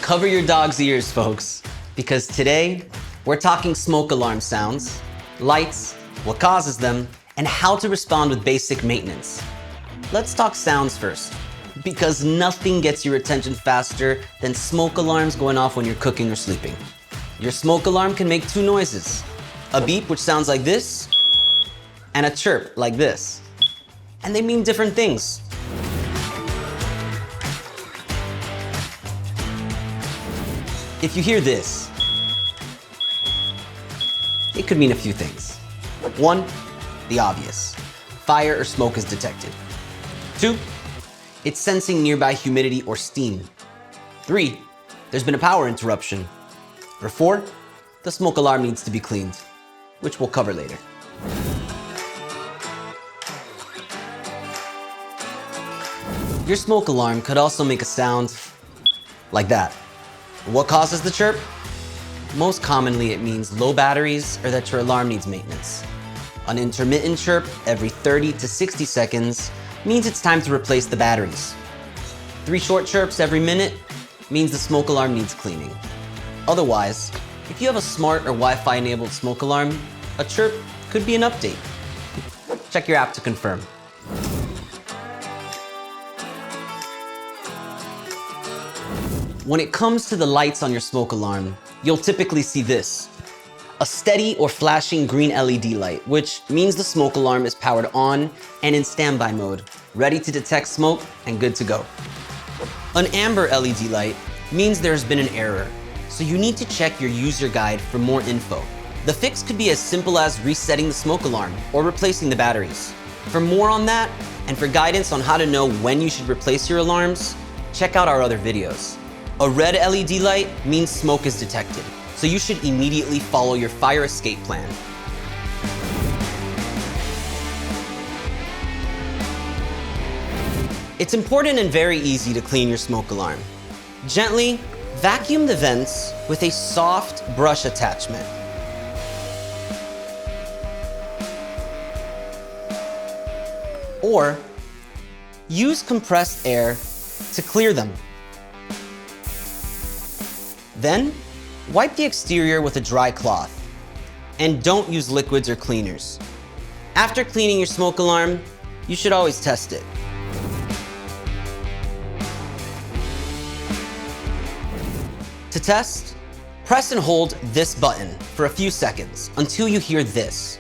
Cover your dog's ears, folks, because today we're talking smoke alarm sounds, lights, what causes them, and how to respond with basic maintenance. Let's talk sounds first, because nothing gets your attention faster than smoke alarms going off when you're cooking or sleeping. Your smoke alarm can make two noises, a beep, which sounds like this, and a chirp like this. And they mean different things. If you hear this, it could mean a few things. 1, the obvious. Fire or smoke is detected. 2, it's sensing nearby humidity or steam. 3, there's been a power interruption. Or 4, the smoke alarm needs to be cleaned, which we'll cover later. Your smoke alarm could also make a sound like that. What causes the chirp? Most commonly, it means low batteries or that your alarm needs maintenance. An intermittent chirp every 30 to 60 seconds means it's time to replace the batteries. 3 short chirps every minute means the smoke alarm needs cleaning. Otherwise, if you have a smart or Wi-Fi enabled smoke alarm, a chirp could be an update. Check your app to confirm. When it comes to the lights on your smoke alarm, you'll typically see this. A steady or flashing green LED light, which means the smoke alarm is powered on and in standby mode, ready to detect smoke and good to go. An amber LED light means there's been an error, so you need to check your user guide for more info. The fix could be as simple as resetting the smoke alarm or replacing the batteries. For more on that, and for guidance on how to know when you should replace your alarms, check out our other videos. A red LED light means smoke is detected, so you should immediately follow your fire escape plan. It's important and very easy to clean your smoke alarm. Gently vacuum the vents with a soft brush attachment. Or use compressed air to clear them. Then, wipe the exterior with a dry cloth. And don't use liquids or cleaners. After cleaning your smoke alarm, you should always test it. To test, press and hold this button for a few seconds until you hear this.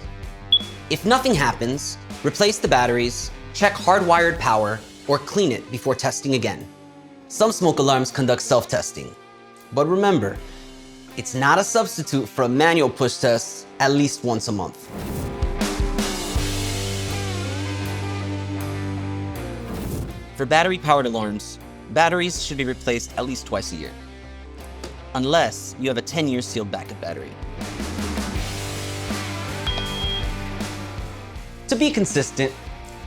If nothing happens, replace the batteries, check hardwired power, or clean it before testing again. Some smoke alarms conduct self-testing. But remember, it's not a substitute for a manual push test at least once a month. For battery-powered alarms, batteries should be replaced at least twice a year, unless you have a 10-year sealed backup battery. To be consistent,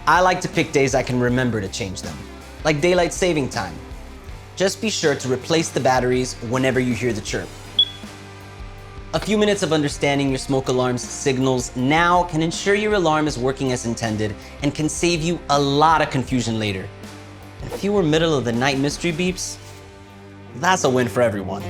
I like to pick days I can remember to change them, like daylight saving time. Just be sure to replace the batteries whenever you hear the chirp. A few minutes of understanding your smoke alarm's signals now can ensure your alarm is working as intended and can save you a lot of confusion later. And fewer middle of the night mystery beeps, that's a win for everyone.